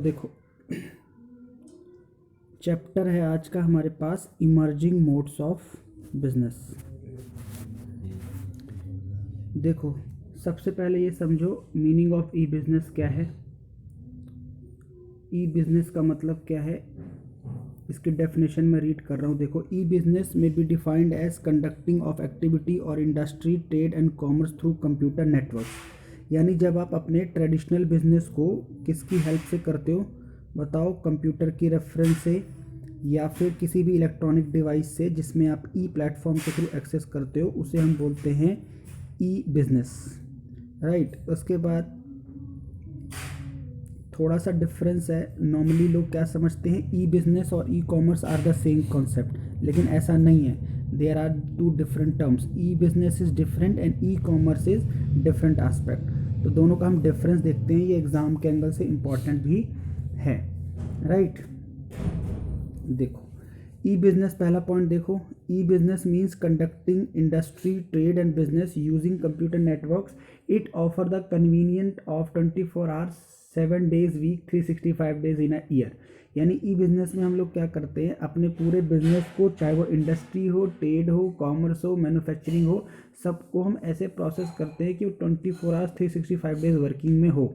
देखो चैप्टर है आज का हमारे पास इमर्जिंग मोड्स ऑफ बिजनेस। देखो सबसे पहले ये समझो मीनिंग ऑफ ई बिजनेस क्या है। ई बिजनेस का मतलब क्या है, इसकी डेफिनेशन में रीड कर रहा हूँ। देखो, ई बिजनेस में be defined as conducting of activity और industry, trade and commerce through computer network. यानी जब आप अपने ट्रेडिशनल बिजनेस को किसकी हेल्प से करते हो बताओ, कंप्यूटर की रेफरेंस से या फिर किसी भी इलेक्ट्रॉनिक डिवाइस से जिसमें आप ई प्लेटफॉर्म के थ्रू एक्सेस करते हो, उसे हम बोलते हैं ई बिजनेस, राइट। उसके बाद थोड़ा सा डिफरेंस है। नॉर्मली लोग क्या समझते हैं, ई बिजनेस और e commerce are the same concept, लेकिन ऐसा नहीं है। There are two different terms. E business is different and e commerce is different aspect. तो दोनों का हम डिफरेंस देखते हैं, ये एग्जाम के एंगल से इम्पॉर्टेंट भी है, राइट। देखो ई बिजनेस पहला पॉइंट देखो, e business means conducting industry, trade and business using computer networks. It offer the convenient of 24 hours 7 days week 365 days in a year. यानी ई बिजनेस में हम लोग क्या करते हैं, अपने पूरे बिजनेस को, चाहे वो इंडस्ट्री हो, ट्रेड हो, कॉमर्स हो, मैन्युफैक्चरिंग हो, सबको हम ऐसे प्रोसेस करते हैं कि वो 24 आवर्स 365 days वर्किंग में हो।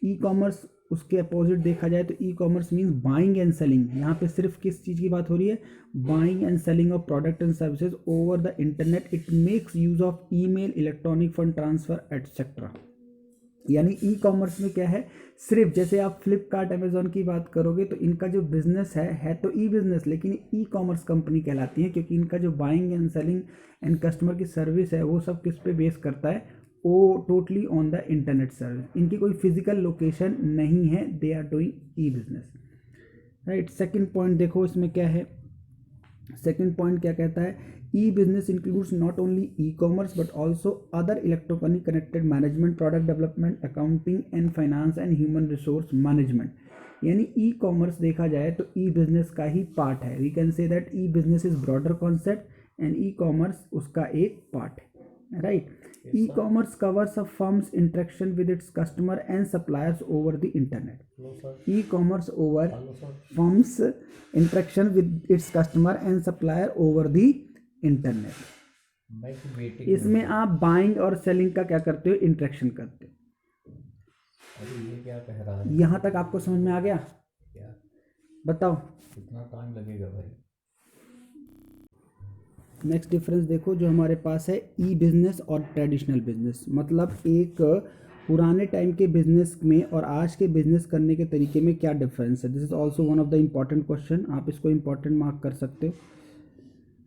ई कॉमर्स उसके अपोजिट देखा जाए तो e commerce means buying and selling. यहाँ पे सिर्फ किस चीज़ की बात हो रही है, buying and selling of product and services over the internet. It makes use of email, electronic fund transfer etcetera. यानी ई कॉमर्स में क्या है, सिर्फ जैसे आप फ्लिपकार्ट, अमेजोन की बात करोगे तो इनका जो बिजनेस है तो ई बिजनेस, लेकिन ई कॉमर्स कंपनी कहलाती है, क्योंकि इनका जो buying and selling and customer की सर्विस है वो सब किस पे बेस करता है, वो totally on the internet service. इनकी कोई फिजिकल लोकेशन नहीं है, they are doing e business, right. Second point देखो इसमें क्या है, सेकेंड पॉइंट क्या कहता है, e business includes not only e commerce but also other electronic connected management, product development, accounting and finance and human resource management. यानी e commerce देखा जाए तो ई बिजनेस का ही पार्ट है। We can say that e business is broader concept and e commerce उसका एक part है, right. E commerce covers a firms interaction with its customer and suppliers over the internet. E commerce over firms interaction with its customer and supplier over the internet. इसमें आप buying और selling का क्या करते हो, interaction करते हो। अरे ये क्या कह रहा है, यहाँ तक आपको समझ में आ गया, क्या बताओ। कितना टाइम लगेगा भाई। नेक्स्ट डिफरेंस देखो जो हमारे पास है, ई बिजनेस और ट्रेडिशनल बिजनेस। मतलब एक पुराने टाइम के बिजनेस में और आज के बिजनेस करने के तरीके में क्या डिफरेंस है। This is also one of the important question, आप इसको इम्पॉर्टेंट मार्क कर सकते हो,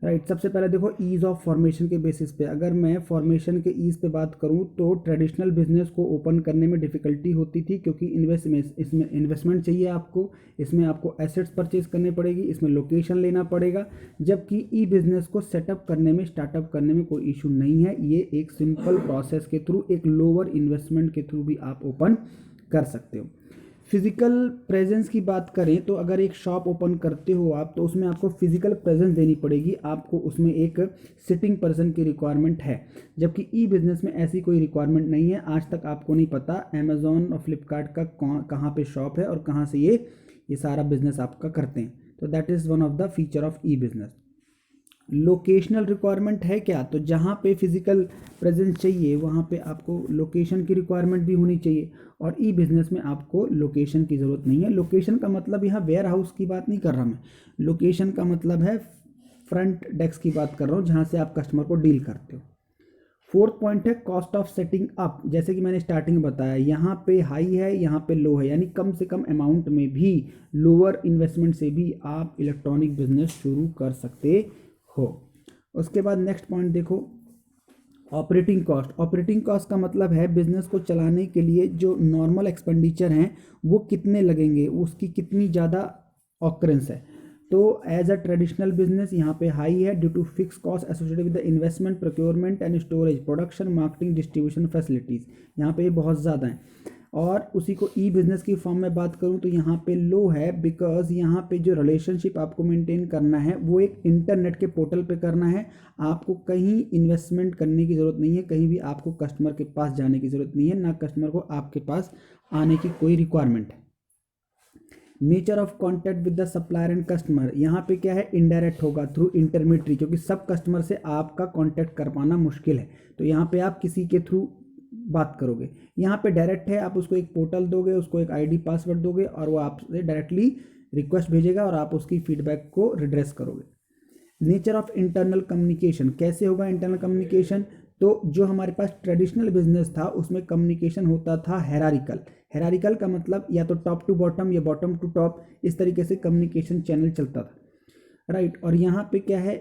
राइट। सबसे पहले देखो ईज़ ऑफ फॉर्मेशन के बेसिस पे, अगर मैं फॉर्मेशन के ईज़ पे बात करूं तो ट्रेडिशनल बिजनेस को ओपन करने में डिफ़िकल्टी होती थी, क्योंकि इसमें इन्वेस्टमेंट चाहिए आपको, इसमें आपको एसेट्स परचेज करने पड़ेगी, इसमें लोकेशन लेना पड़ेगा। जबकि ई बिजनेस को सेटअप करने में, स्टार्टअप करने में कोई इशू नहीं है, ये एक सिंपल प्रोसेस के थ्रू, एक लोअर इन्वेस्टमेंट के थ्रू भी आप ओपन कर सकते हो। फिजिकल प्रेजेंस की बात करें तो अगर एक शॉप ओपन करते हो आप, तो उसमें आपको फिजिकल प्रेजेंस देनी पड़ेगी, आपको उसमें एक सिटिंग पर्सन की रिक्वायरमेंट है। जबकि ई बिजनेस में ऐसी कोई रिक्वायरमेंट नहीं है। आज तक आपको नहीं पता अमेजोन और फ्लिपकार्ट का कहाँ पे शॉप है और कहाँ से ये सारा बिजनेस आपका करते हैं। तो that is one of the feature of e business. Locational requirement है क्या, तो जहाँ पे फिजिकल प्रेजेंस चाहिए वहाँ पे आपको लोकेशन की रिक्वायरमेंट भी होनी चाहिए, और ई बिजनेस में आपको लोकेशन की ज़रूरत नहीं है। लोकेशन का मतलब यहाँ वेयर हाउस की बात नहीं कर रहा मैं, लोकेशन का मतलब है फ्रंट डेस्क की बात कर रहा हूँ, जहाँ से आप कस्टमर को डील करते हो। फोर्थ पॉइंट है कॉस्ट ऑफ सेटिंग अप। जैसे कि मैंने स्टार्टिंग में बताया, यहाँ पे हाई है, यहाँ पे लो है, यानी कम से कम अमाउंट में भी, लोअर इन्वेस्टमेंट से भी आप इलेक्ट्रॉनिक बिजनेस शुरू कर सकते हो। उसके बाद नेक्स्ट पॉइंट देखो, ऑपरेटिंग कॉस्ट। ऑपरेटिंग कॉस्ट का मतलब है बिजनेस को चलाने के लिए जो नॉर्मल एक्सपेंडिचर हैं वो कितने लगेंगे, उसकी कितनी ज़्यादा ऑकरेंस है। तो एज अ ट्रेडिशनल बिजनेस यहाँ पे हाई है due to fix cost associated with the investment, procurement and storage, production, marketing, distribution facilities, यहाँ पे बहुत ज़्यादा हैं। और उसी को ई बिज़नेस की फॉर्म में बात करूँ तो यहाँ पे लो है, बिकॉज यहाँ पे जो रिलेशनशिप आपको मेंटेन करना है वो एक इंटरनेट के पोर्टल पे करना है। आपको कहीं इन्वेस्टमेंट करने की ज़रूरत नहीं है, कहीं भी आपको कस्टमर के पास जाने की ज़रूरत नहीं है, ना कस्टमर को आपके पास आने की कोई रिक्वायरमेंट है। Nature of contact with the supplier and customer, यहाँ पे क्या है, इनडायरेक्ट होगा थ्रू इंटरमीडिएटरी, क्योंकि सब कस्टमर से आपका कॉन्टैक्ट कर पाना मुश्किल है, तो यहाँ पे आप किसी के थ्रू बात करोगे। यहाँ पे डायरेक्ट है, आप उसको एक पोर्टल दोगे, उसको एक आईडी पासवर्ड दोगे और वो आपसे डायरेक्टली रिक्वेस्ट भेजेगा और आप उसकी फीडबैक को रिड्रेस करोगे। नेचर ऑफ इंटरनल कम्युनिकेशन, कैसे होगा इंटरनल कम्युनिकेशन, तो जो हमारे पास ट्रेडिशनल बिजनेस था उसमें कम्युनिकेशन होता था हेरारिकल। हेरारिकल का मतलब या तो टॉप टू बॉटम या बॉटम टू टॉप, इस तरीके से कम्युनिकेशन चैनल चलता था, राइट। और यहाँ पे क्या है,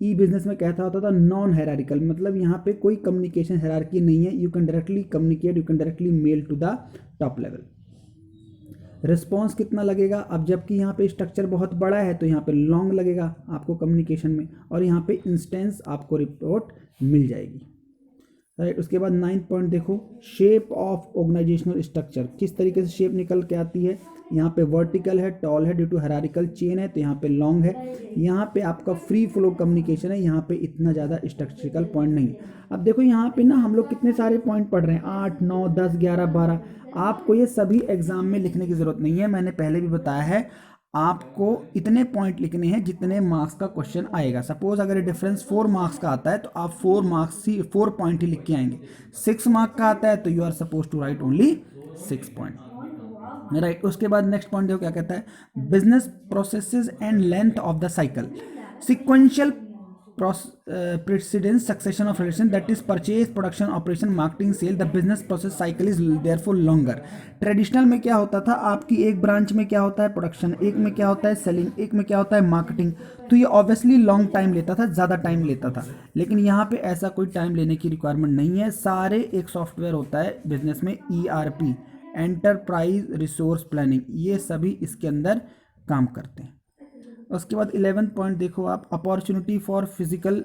ई बिजनेस में कहता होता था नॉन हेरारिकल, मतलब यहाँ पे कोई कम्युनिकेशन हेरारकी नहीं है, you can directly communicate, you can directly mail to the top level. Response कितना लगेगा, अब जबकि यहाँ पे स्ट्रक्चर बहुत बड़ा है तो यहाँ पे लॉन्ग लगेगा आपको कम्युनिकेशन में, और यहाँ पे इंस्टेंस आपको रिपोर्ट मिल जाएगी, राइट। उसके बाद 9 पॉइंट देखो, शेप ऑफ ऑर्गेनाइजेशनल स्ट्रक्चर, किस तरीके से शेप निकल के आती है, यहाँ पे वर्टिकल है, टॉल है ड्यू टू हेरारिकल चेन है, तो यहाँ पे लॉन्ग है, यहाँ पे आपका फ्री फ्लो कम्युनिकेशन है, यहाँ पे इतना ज़्यादा स्ट्रक्चरल पॉइंट नहीं है। अब देखो यहाँ पे ना हम लोग कितने सारे पॉइंट पढ़ रहे हैं, 8 9 10 11 12, आपको ये सभी एग्जाम में लिखने की ज़रूरत नहीं है, मैंने पहले भी बताया है, आपको इतने पॉइंट लिखने हैं जितने मार्क्स का क्वेश्चन आएगा। सपोज अगर डिफरेंस 4 मार्क्स का आता है तो आप 4 पॉइंट ही लिख के आएंगे। 6 मार्क का आता है तो you are suppose to write only 6 point, right. उसके बाद नेक्स्ट पॉइंट देखो क्या कहता है, business processes and length of the cycle, sequential precedence succession of relation, that is purchase, production, operation, marketing, sale, the business process cycle is therefore longer। Traditional में क्या होता था, आपकी एक ब्रांच में क्या होता है प्रोडक्शन, एक में क्या होता है सेलिंग, एक में क्या होता है मार्केटिंग, तो ये ऑब्वियसली लॉन्ग टाइम लेता था, ज़्यादा टाइम लेता था। लेकिन यहाँ पे ऐसा कोई टाइम लेने की रिक्वायरमेंट नहीं है, सारे एक सॉफ्टवेयर होता है बिजनेस में, ERP, एंटरप्राइज रिसोर्स प्लानिंग, ये सभी इसके अंदर काम करते हैं। उसके बाद 11 पॉइंट देखो आप, opportunity for physical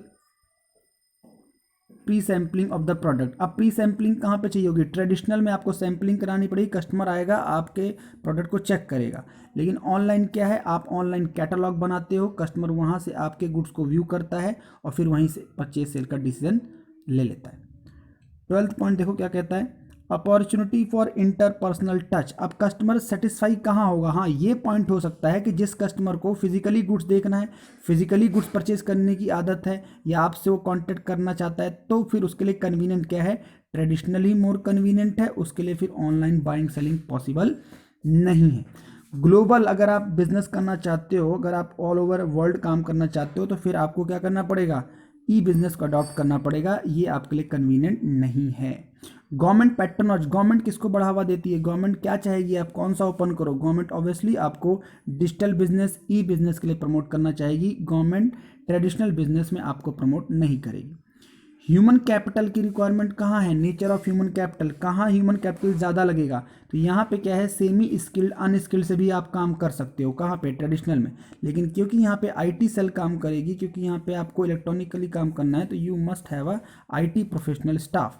pre sampling of the product. अब प्री सैम्पलिंग कहाँ पे चाहिए होगी, ट्रेडिशनल में आपको सैम्पलिंग करानी पड़ेगी, कस्टमर आएगा आपके प्रोडक्ट को चेक करेगा। लेकिन ऑनलाइन क्या है, आप ऑनलाइन कैटलॉग बनाते हो, कस्टमर वहाँ से आपके गुड्स को व्यू करता है और फिर वहीं से परचेज सेल का डिसीजन ले लेता है। 12 पॉइंट देखो क्या कहता है, अपॉर्चुनिटी फॉर इंटरपर्सनल टच। अब कस्टमर सेटिस्फाई कहाँ होगा, हाँ ये पॉइंट हो सकता है कि जिस कस्टमर को फिजिकली गुड्स देखना है, फिजिकली गुड्स परचेज करने की आदत है, या आपसे वो कांटेक्ट करना चाहता है, तो फिर उसके लिए कन्वीनियंट क्या है, ट्रेडिशनली मोर कन्वीनियंट है, उसके लिए फिर ऑनलाइन बाइंग सेलिंग पॉसिबल नहीं है। ग्लोबल अगर आप बिजनेस करना चाहते हो, अगर आप ऑल ओवर वर्ल्ड काम करना चाहते हो, तो फिर आपको क्या करना पड़ेगा, ई बिजनेस को अडॉप्ट करना पड़ेगा, ये आपके लिए कन्वीनियंट नहीं है। गवर्नमेंट पैटर्नोज, गवर्नमेंट किसको बढ़ावा देती है, गवर्नमेंट क्या चाहेगी, आप कौन सा ओपन करो, गवर्नमेंट ऑब्वियसली आपको डिजिटल बिजनेस, ई बिजनेस के लिए प्रमोट करना चाहेगी, गवर्नमेंट ट्रेडिशनल बिजनेस में आपको प्रमोट नहीं करेगी। ह्यूमन कैपिटल की रिक्वायरमेंट कहाँ है, नेचर ऑफ ह्यूमन कैपिटल, कहाँ ह्यूमन कैपिटल ज़्यादा लगेगा, तो यहाँ पे क्या है, सेमी स्किल्ड अनस्किल्ड से भी आप काम कर सकते हो, कहाँ पे, ट्रेडिशनल में। लेकिन क्योंकि यहाँ पे आईटी सेल काम करेगी, क्योंकि यहाँ पे आपको इलेक्ट्रॉनिकली काम करना है, तो you must have a IT professional staff.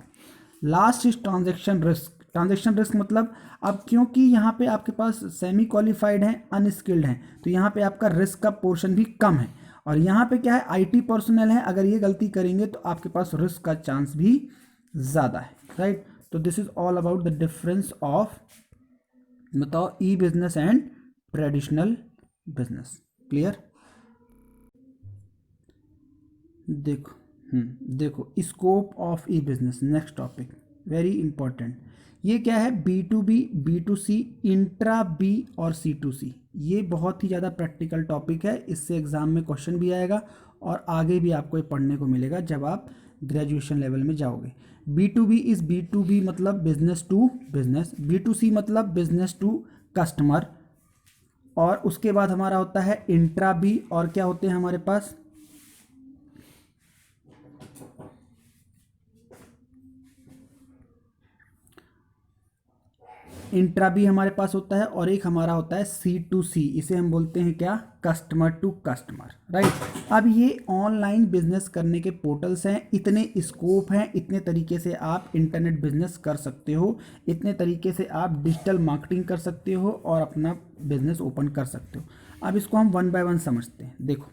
Last is transaction risk. Transaction risk मतलब, अब क्योंकि यहाँ पे आपके पास सेमी क्वालिफाइड हैं, अनस्किल्ड हैं, तो यहाँ पे आपका रिस्क का पोर्शन भी कम है, और यहाँ पे क्या है, आईटी पर्सनल है, अगर ये गलती करेंगे तो आपके पास रिस्क का चांस भी ज़्यादा है, राइट। तो this is all about the difference of, बताओ, e business and traditional business. Clear. देखो देखो scope of e business, next topic very important. ये क्या है, B2B, B2C, इंट्रा बी और C2C, ये बहुत ही ज़्यादा प्रैक्टिकल टॉपिक है, इससे एग्जाम में क्वेश्चन भी आएगा और आगे भी आपको ये पढ़ने को मिलेगा जब आप ग्रेजुएशन लेवल में जाओगे। B2B इज B2B मतलब बिजनेस टू बिजनेस, B2C मतलब बिजनेस टू कस्टमर, और उसके बाद हमारा होता है इंट्रा बी, और क्या होते हैं हमारे पास, इंट्रा भी हमारे पास होता है, और एक हमारा होता है C2C, इसे हम बोलते हैं क्या, कस्टमर टू कस्टमर, राइट। अब ये ऑनलाइन बिजनेस करने के पोर्टल्स हैं, इतने स्कोप हैं, इतने तरीके से आप इंटरनेट बिजनेस कर सकते हो, इतने तरीके से आप डिजिटल मार्केटिंग कर सकते हो और अपना बिजनेस ओपन कर सकते हो। अब इसको हम 1 बाय 1 समझते हैं। देखो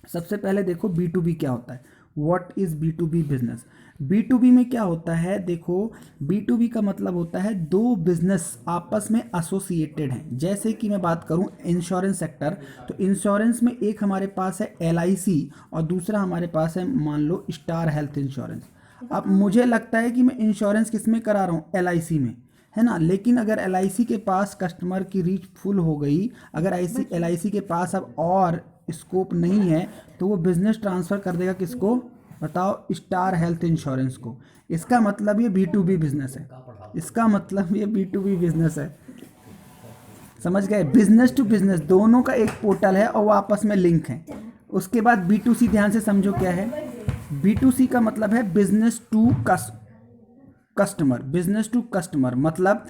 सबसे पहले देखो B2B क्या होता है, what is B2B business. B2B में क्या होता है, देखो B2B का मतलब होता है दो बिजनेस आपस में एसोसिएटेड हैं। जैसे कि मैं बात करूं इंश्योरेंस सेक्टर, तो इंश्योरेंस में एक हमारे पास है LIC और दूसरा हमारे पास है मान लो स्टार हेल्थ इंश्योरेंस। अब मुझे लगता है कि मैं इंश्योरेंस किस में करा रहा हूँ, LIC में, है ना। लेकिन अगर LIC के पास कस्टमर की रीच फुल हो गई, अगर ऐसी LIC के पास अब और स्कोप नहीं है, तो वो बिजनेस ट्रांसफ़र कर देगा किसको, बताओ, स्टार हेल्थ इंश्योरेंस को। इसका मतलब ये B2B बिजनेस है, इसका मतलब ये B2B बिजनेस है। समझ गए, बिजनेस टू बिजनेस दोनों का एक पोर्टल है और वो आपस में लिंक है। उसके बाद B2C, ध्यान से समझो क्या है। B2C का मतलब है business to customer. Business to customer मतलब,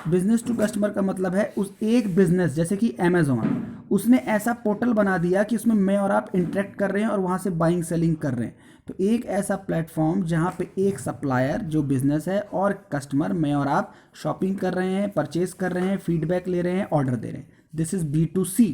बिजनेस टू कस्टमर का मतलब है उस एक बिजनेस, जैसे कि अमेजोन, उसने ऐसा पोर्टल बना दिया कि उसमें मैं और आप इंटरेक्ट कर रहे हैं और वहां से बाइंग सेलिंग कर रहे हैं। तो एक ऐसा प्लेटफॉर्म जहां पे एक सप्लायर जो बिजनेस है और कस्टमर मैं और आप शॉपिंग कर रहे हैं, परचेज कर रहे हैं, फीडबैक ले रहे हैं, ऑर्डर दे रहे हैं। This is B2C।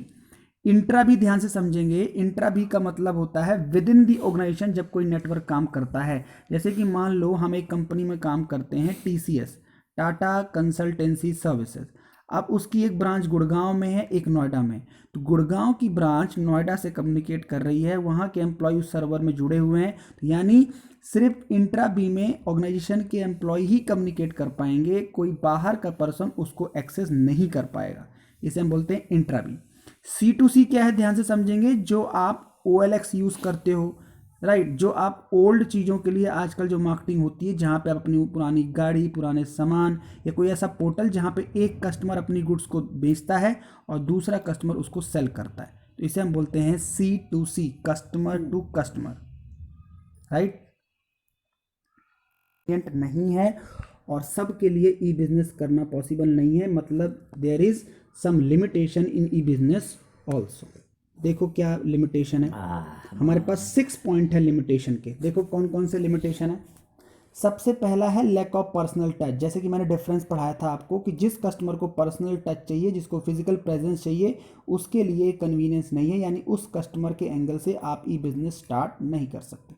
इंट्रा भी ध्यान से समझेंगे, इंट्रा भी का मतलब होता है विद इन दी ऑर्गेनाइजेशन जब कोई नेटवर्क काम करता है। जैसे कि मान लो हम एक कंपनी में काम करते हैं, TCS, टाटा कंसल्टेंसी सर्विसेज। अब उसकी एक ब्रांच गुड़गांव में है, एक नोएडा में। तो गुड़गांव की ब्रांच नोएडा से कम्युनिकेट कर रही है, वहाँ के एम्प्लॉय उस सर्वर में जुड़े हुए हैं। तो यानी सिर्फ इंट्रा बी में ऑर्गेनाइजेशन के एम्प्लॉय ही कम्युनिकेट कर पाएंगे, कोई बाहर का पर्सन उसको एक्सेस नहीं कर पाएगा। इसे हम बोलते हैं इंट्रा बी। C2C क्या है, ध्यान से समझेंगे, जो आप OLX यूज़ करते हो, राइट, जो आप ओल्ड चीज़ों के लिए आजकल जो मार्केटिंग होती है, जहाँ पे आप अपनी पुरानी गाड़ी, पुराने सामान, या कोई ऐसा पोर्टल जहाँ पे एक कस्टमर अपनी गुड्स को बेचता है और दूसरा कस्टमर उसको सेल करता है, तो इसे हम बोलते हैं C2C, customer to customer, right. नहीं है और सबके लिए ई बिजनेस करना पॉसिबल नहीं है, मतलब there is some limitation in e business also. देखो क्या लिमिटेशन है, हमारे पास 6 पॉइंट है लिमिटेशन के। देखो कौन कौन से लिमिटेशन है। सबसे पहला है लैक ऑफ पर्सनल टच। जैसे कि मैंने डिफरेंस पढ़ाया था आपको कि जिस कस्टमर को पर्सनल टच चाहिए, जिसको फिजिकल प्रेजेंस चाहिए, उसके लिए कन्वीनियंस नहीं है, यानी उस कस्टमर के एंगल से आप ई बिजनेस स्टार्ट नहीं कर सकते।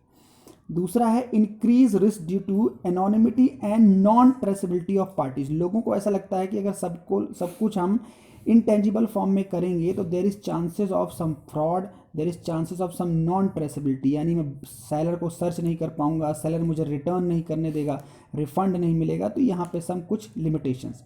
दूसरा है increase risk due to anonymity and non traceability of parties. लोगों को ऐसा लगता है कि अगर सब कुछ हम इंटेंजिबल फॉर्म में करेंगे तो there is chances of some fraud, there is chances of some non traceability, यानी मैं सेलर को सर्च नहीं कर पाऊंगा, सेलर मुझे रिटर्न नहीं करने देगा, रिफंड नहीं मिलेगा। तो यहाँ पे सम कुछ लिमिटेशंस।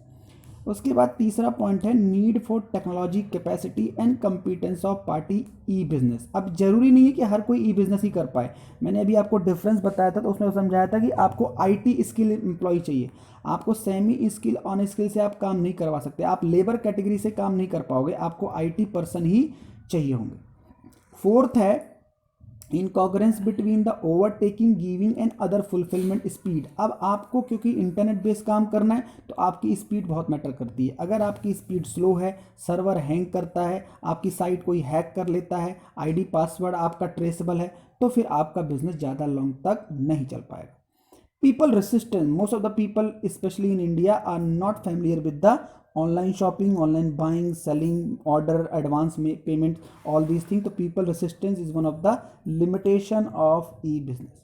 उसके बाद तीसरा पॉइंट है need for technology capacity and competence of party E business. अब जरूरी नहीं है कि हर कोई ई बिजनेस ही कर पाए। मैंने अभी आपको डिफरेंस बताया था, तो उसमें समझाया था कि आपको IT स्किल एम्प्लॉय चाहिए, आपको सेमी स्किल ऑन स्किल से आप काम नहीं करवा सकते, आप लेबर कैटेगरी से काम नहीं कर पाओगे, आपको IT पर्सन ही चाहिए होंगे। फोर्थ है incongruence between the overtaking giving and other fulfilment speed. अब आपको क्योंकि इंटरनेट बेस्ड काम करना है तो आपकी स्पीड बहुत मैटर करती है। अगर आपकी स्पीड स्लो है, सर्वर हैंग करता है, आपकी साइट कोई हैक कर लेता है, ID पासवर्ड आपका ट्रेसेबल है, तो फिर आपका बिजनेस ज़्यादा लॉन्ग तक नहीं चल पाएगा। People resistance, most of the people especially in India are not familiar with the online shopping, online buying, selling, order, advance payment, all these things. So people resistance is one of the limitation of e-business.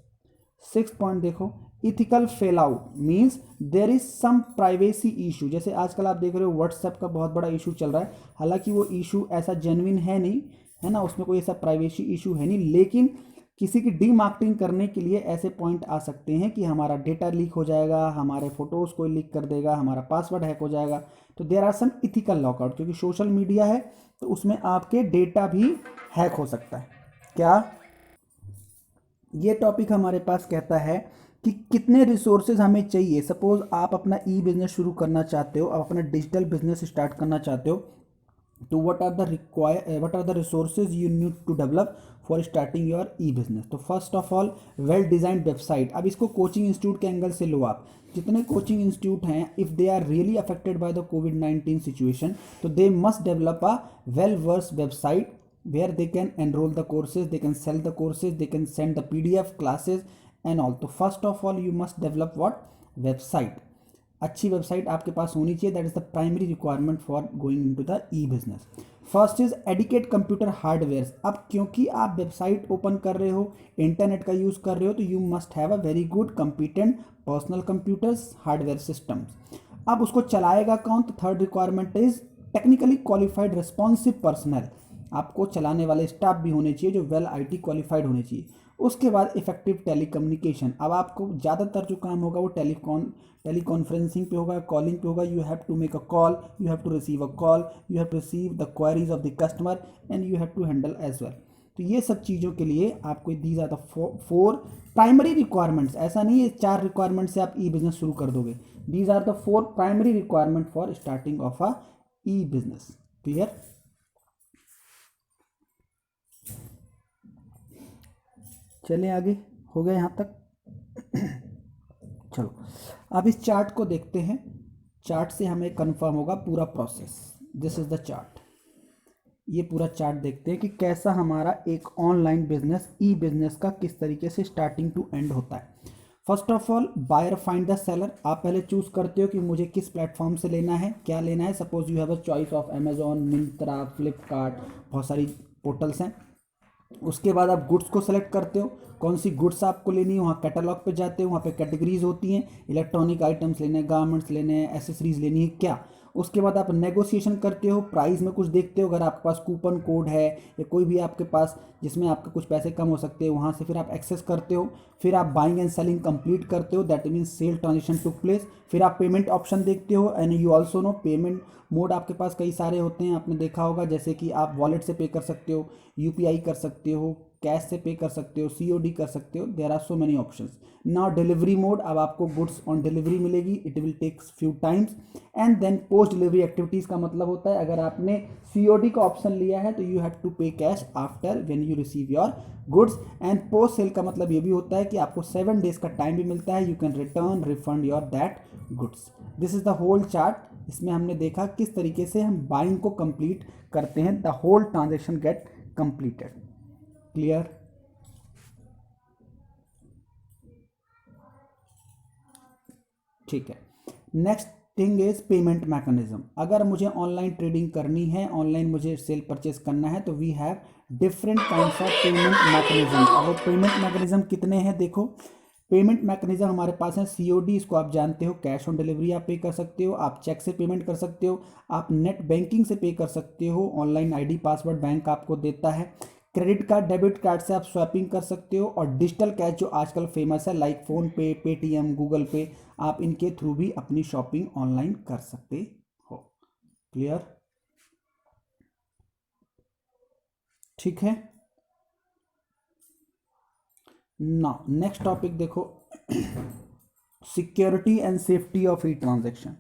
6th point देखो, ethical fail out means there is some privacy issue। जैसे आजकल आप देख रहे हो WhatsApp का बहुत बड़ा इशू चल रहा है, हालांकि वो इशू ऐसा जेन्युइन है नहीं, है ना, उसमें कोई ऐसा प्राइवेसी इशू है नहीं, लेकिन किसी की डीमार्केटिंग करने के लिए ऐसे पॉइंट आ सकते हैं कि हमारा डेटा लीक हो जाएगा, हमारे फोटोज़ कोई लीक कर देगा, हमारा पासवर्ड हैक हो जाएगा। तो there are some ethical lockout, क्योंकि सोशल मीडिया है तो उसमें आपके डेटा भी हैक हो सकता है। क्या ये टॉपिक हमारे पास कहता है कि कितने रिसोर्सेज हमें चाहिए। सपोज आप अपना ई बिजनेस शुरू करना चाहते हो, आप अपना डिजिटल बिजनेस स्टार्ट करना चाहते हो, तो what are the resources you need to develop for starting your e-business। तो first of all well designed website. अब इसको कोचिंग इंस्टीट्यूट के एंगल से लो, आप जितने कोचिंग इंस्टीट्यूट हैं, if they are really affected by the कोविड-19 सिचुएशन, तो they must develop a well verse website where they can enroll the courses, they can sell the courses, they can send the PDF classes and all। तो first of all you must develop what, website. अच्छी website आपके पास होनी चाहिए, that is the primary requirement for going into the e business. First is adequate computer hardware. अब क्योंकि आप website open कर रहे हो, इंटरनेट का यूज़ कर रहे हो, तो you must have a very good competent personal computers hardware systems. अब उसको चलाएगा कौन? तो third requirement is technically qualified responsive personal. आपको चलाने वाले स्टाफ भी होने चाहिए जो वेल आईटी क्वालिफाइड होने चाहिए। उसके बाद इफेक्टिव टेलीकम्युनिकेशन। अब आपको ज़्यादातर जो काम होगा वो टेलीकॉन्फ्रेंसिंग पे होगा, कॉलिंग पे होगा। You have to make a call, you have to receive a call, you have to receive the queries of the customer and you have to handle as well. तो ये सब चीज़ों के लिए आपको these are the 4 primary requirements. ऐसा नहीं है 4 रिक्वायरमेंट से आप ई बिजनेस शुरू कर दोगे। These are the 4 primary requirement for starting of a e business. Clear? चलें आगे, हो गए यहाँ तक? चलो अब इस चार्ट को देखते हैं। चार्ट से हमें कंफर्म होगा पूरा process. This is the chart. ये पूरा चार्ट देखते हैं कि कैसा हमारा एक ऑनलाइन बिजनेस, ई बिजनेस का किस तरीके से स्टार्टिंग टू एंड होता है। First of all buyer find the seller. आप पहले चूज करते हो कि मुझे किस प्लेटफॉर्म से लेना है, क्या लेना है। Suppose you have a choice of Amazon, Myntra, Flipkart, बहुत सारी पोर्टल्स हैं। उसके बाद आप गुड्स को सेलेक्ट करते हो, कौन सी गुड्स आपको लेनी है। वहाँ कैटलॉग पे जाते हो, वहाँ पे कैटेगरीज होती हैं, इलेक्ट्रॉनिक आइटम्स लेने हैं, गारमेंट्स लेने हैं, एसेसरीज लेनी है क्या। उसके बाद आप नेगोशिएशन करते हो, प्राइस में कुछ देखते हो। अगर आपके पास कूपन कोड है या कोई भी आपके पास जिसमें आपके कुछ पैसे कम हो सकते हैं, वहाँ से फिर आप एक्सेस करते हो। फिर आप बाइंग एंड सेलिंग कंप्लीट करते हो, that means sale transaction took place. फिर आप पेमेंट ऑप्शन देखते हो and you also know payment mode आपके पास कई सारे होते हैं, आपने देखा होगा। जैसे कि आप वॉलेट से पे कर सकते हो, यूपीआई कर सकते हो, कैश से पे कर सकते हो, सीओडी कर सकते हो। There are so many options. Now delivery mode, अब आपको गुड्स ऑन डिलीवरी मिलेगी, it will takes few times. And then post delivery activities का मतलब होता है अगर आपने सीओडी का ऑप्शन लिया है तो you have to pay cash after when you receive your goods. And post sale का मतलब ये भी होता है कि आपको 7 डेज का टाइम भी मिलता है, you can return refund your that goods. This is the whole chart. इसमें हमने देखा किस तरीके से हम बाइंग को कंप्लीट करते हैं, the whole transaction get completed. Clear? ठीक है। Next thing is payment mechanism. अगर मुझे ऑनलाइन ट्रेडिंग करनी है, ऑनलाइन मुझे सेल परचेस करना है, तो we have different kinds of payment mechanism. अब पेमेंट मैकेनिज्म कितने हैं देखो। पेमेंट मैकेनिज्म हमारे पास है सीओडी, इसको आप जानते हो, कैश ऑन डिलीवरी आप पे कर सकते हो, आप चेक से पेमेंट कर सकते हो, आप नेट बैंकिंग से पे कर सकते हो, ऑनलाइन आईडी पासवर्ड बैंक आपको देता है। क्रेडिट कार्ड, डेबिट कार्ड से आप स्वैपिंग कर सकते हो, और डिजिटल कैश जो आजकल फेमस है लाइक फ़ोन पे, पेटीएम, गूगल पे, आप इनके थ्रू भी अपनी शॉपिंग ऑनलाइन कर सकते हो। क्लियर? ठीक है। ना नेक्स्ट टॉपिक देखो, security and safety of e transaction.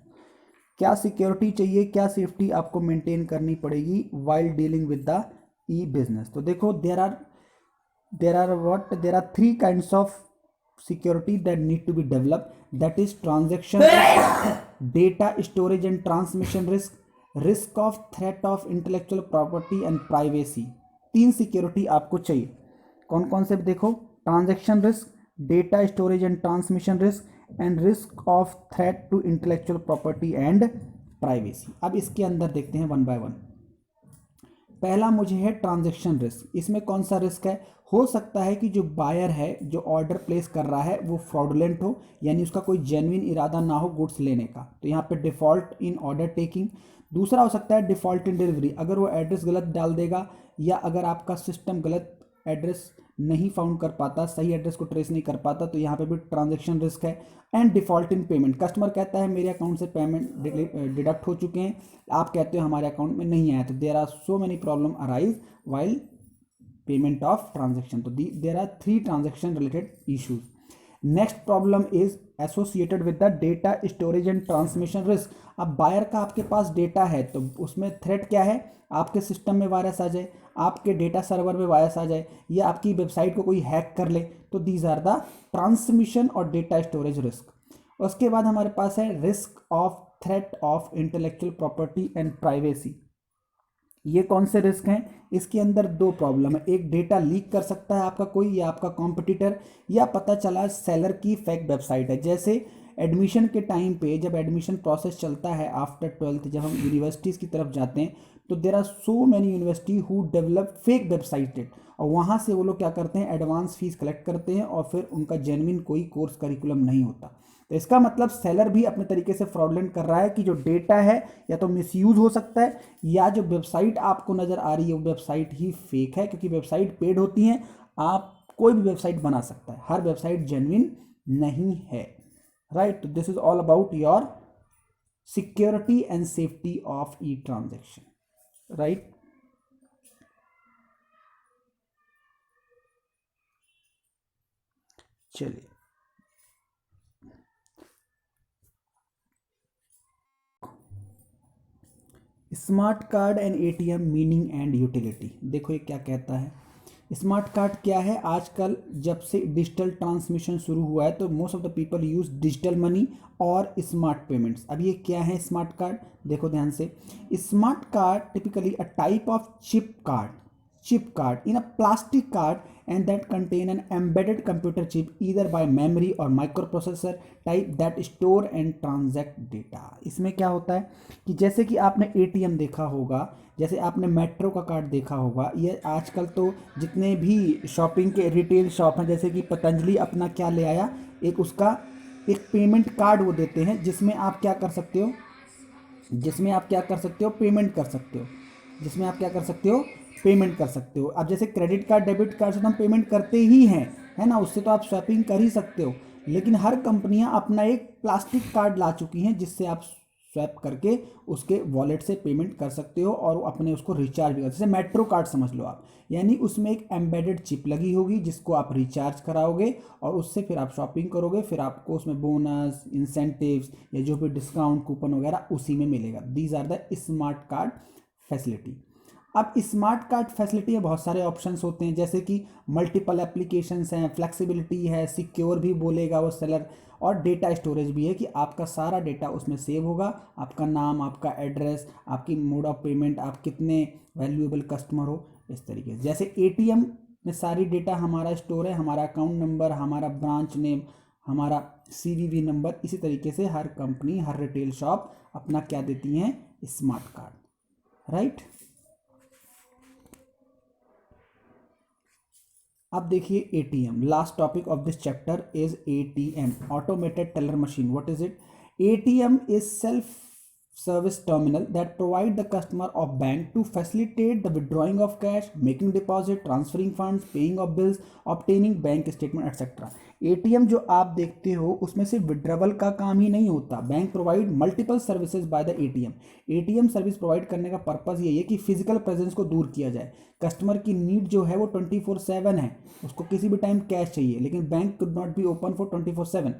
क्या सिक्योरिटी चाहिए, क्या सेफ्टी आपको मेंटेन करनी पड़ेगी while dealing with the e business. तो देखो there are 3 kinds of security that need to be develop, that is transaction data storage and transmission risk, risk of threat of intellectual property and privacy. 3 security आपको चाहिए। कौन कौन से देखो, transaction risk, data storage and transmission risk and risk of threat to intellectual property and privacy. अब इसके अंदर देखते हैं वन बाय वन। पहला मुझे है ट्रांजैक्शन रिस्क। इसमें कौन सा रिस्क है? हो सकता है कि जो बायर है, जो ऑर्डर प्लेस कर रहा है, वो फ्रॉडुलेंट हो, यानी उसका कोई जेन्युइन इरादा ना हो गुड्स लेने का, तो यहाँ पे डिफ़ॉल्ट इन ऑर्डर टेकिंग। दूसरा हो सकता है डिफ़ॉल्ट इन डिलीवरी, अगर वो एड्रेस गलत डाल देगा या अगर आपका सिस्टम गलत एड्रेस नहीं फाउंड कर पाता, सही एड्रेस को ट्रेस नहीं कर पाता, तो यहाँ पे भी ट्रांजैक्शन रिस्क है। And default in payment, customer कहता है मेरे अकाउंट से पेमेंट डिडक्ट हो चुके हैं, आप कहते हो हमारे अकाउंट में नहीं आया, तो there are so many problem arise while payment of transaction. तो there are 3 transaction related issues. Next problem is associated with the data storage and transmission risk. अब बायर का आपके पास डेटा है, तो उसमें थ्रेट क्या है? आपके सिस्टम में वायरस आ जाए, आपके डेटा सर्वर में वायरस आ जाए, या आपकी वेबसाइट को कोई हैक कर ले, तो दीज आर द ट्रांसमिशन और डेटा स्टोरेज रिस्क। उसके बाद हमारे पास है risk of threat of intellectual property and privacy. ये कौन से रिस्क हैं? इसके अंदर 2 प्रॉब्लम है, एक डेटा लीक कर सकता है आपका कोई या आपका कॉम्पिटिटर, या पता चला सेलर की फेक वेबसाइट है। जैसे एडमिशन के टाइम पे जब एडमिशन प्रोसेस चलता है आफ्टर 12th, जब हम यूनिवर्सिटीज़ की तरफ जाते हैं तो there are so many university who develop fake websites, और वहाँ से वो लोग क्या करते हैं, एडवांस फीस कलेक्ट करते हैं और फिर उनका जेन्युइन कोई कोर्स करिकुलम नहीं होता। तो इसका मतलब सेलर भी अपने तरीके से फ्रॉडलेंट कर रहा है कि जो डेटा है या तो मिसयूज हो सकता है, या जो वेबसाइट आपको नज़र आ रही है वो वेबसाइट ही फेक है, क्योंकि वेबसाइट पेड होती हैं। आप कोई भी वेबसाइट बना सकता है, हर वेबसाइट जेन्युइन नहीं है, राइट। तो this is all about your security and safety of e transaction, right. चलिए, smart card and ATM meaning and utility. देखो ये क्या कहता है। स्मार्ट कार्ड क्या है, आजकल जब से डिजिटल ट्रांसमिशन शुरू हुआ है तो most of the people use digital money और स्मार्ट पेमेंट्स। अब ये क्या है स्मार्ट कार्ड, देखो ध्यान से। Smart card typically a type of chip card in a plastic card and that contain an embedded computer chip either by memory or microprocessor type that store and transact data। इसमें क्या होता है कि जैसे कि आपने एटीएम देखा होगा, जैसे आपने मेट्रो का कार्ड देखा होगा, ये आजकल तो जितने भी शॉपिंग के रिटेल शॉप हैं, जैसे कि पतंजलि अपना क्या ले आया, एक उसका एक पेमेंट कार्ड वो देते हैं जिसमें आप क्या कर सकते हो, पेमेंट कर सकते हो, जिसमें आप क्या कर सकते हो, पेमेंट कर सकते हो। अब जैसे क्रेडिट कार्ड डेबिट कार्ड से तो हम पेमेंट करते ही हैं, है ना, उससे तो आप शॉपिंग कर ही सकते हो। लेकिन हर कंपनियां अपना एक प्लास्टिक कार्ड ला चुकी हैं जिससे आप स्वैप करके उसके वॉलेट से पेमेंट कर सकते हो और अपने उसको रिचार्ज भी कर, जैसे मेट्रो कार्ड समझ लो आप, यानी उसमें एक एम्बेडेड चिप लगी होगी जिसको आप रिचार्ज कराओगे और उससे फिर आप शॉपिंग करोगे, फिर आपको उसमें बोनस, इंसेंटिव्स या जो भी डिस्काउंट कूपन वगैरह उसी में मिलेगा। These are the smart card facility. अब स्मार्ट कार्ड फैसिलिटी में बहुत सारे ऑप्शंस होते हैं, जैसे कि मल्टीपल एप्लीकेशंस हैं, फ्लेक्सिबिलिटी है, सिक्योर भी बोलेगा वो सेलर, और डेटा स्टोरेज भी है कि आपका सारा डेटा उसमें सेव होगा, आपका नाम, आपका एड्रेस, आपकी मोड ऑफ पेमेंट, आप कितने वैल्यूएबल कस्टमर हो, इस तरीके से। जैसे एटीएम में सारी डेटा हमारा स्टोर है, हमारा अकाउंट नंबर, हमारा ब्रांच नेम, हमारा सीवीवी नंबर, इसी तरीके से हर कंपनी, हर रिटेल शॉप अपना क्या देती हैं, स्मार्ट कार्ड, राइट। अब देखिए ATM, last topic of this chapter is ATM, automated teller machine. What is it? ATM is self service terminal that provide the customer of bank to facilitate the withdrawing of cash, making deposit, transferring funds, paying of bills, obtaining bank statement etc। ATM जो आप देखते हो उसमें सिर्फ withdrawal का काम ही नहीं होता, bank provide multiple services by the ATM. ATM service provide करने का पर्पस यही है कि फिजिकल प्रेजेंस को दूर किया जाए। कस्टमर की नीड जो है वो 24/7 है, उसको किसी भी टाइम कैश चाहिए, लेकिन bank could not be open for 24/7,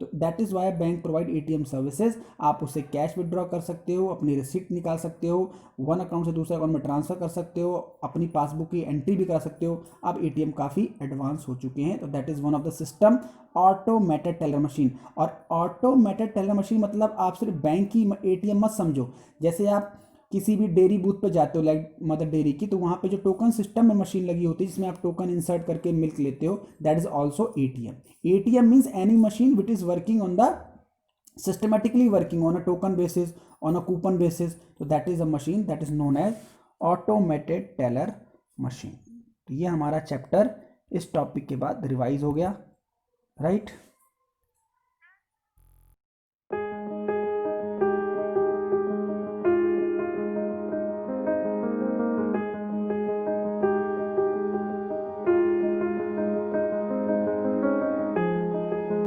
तो that is why bank provide ATM services. आप उससे कैश विड्रॉ कर सकते हो, अपनी रिसिप्ट निकाल सकते हो, वन अकाउंट से दूसरे अकाउंट में ट्रांसफर कर सकते हो, अपनी पासबुक की एंट्री भी कर सकते हो। अब एटीएम काफ़ी एडवांस हो चुके हैं, तो that is one of the system automated teller machine. और ऑटोमेटेड टेलर मशीन मतलब आप सिर्फ बैंक की एटीएम मत समझो, जैसे आप किसी भी डेयरी बूथ पे जाते हो, लाइक मदर डेयरी की, तो वहाँ पे जो टोकन सिस्टम में मशीन लगी होती है जिसमें आप टोकन इंसर्ट करके मिल्क लेते हो, that is also ATM. ATM means any machine which is working on the systematically working on a token basis, on a coupon basis, तो that is a machine that is known as automated teller machine. तो ये हमारा chapter इस topic के बाद revise हो गया, right.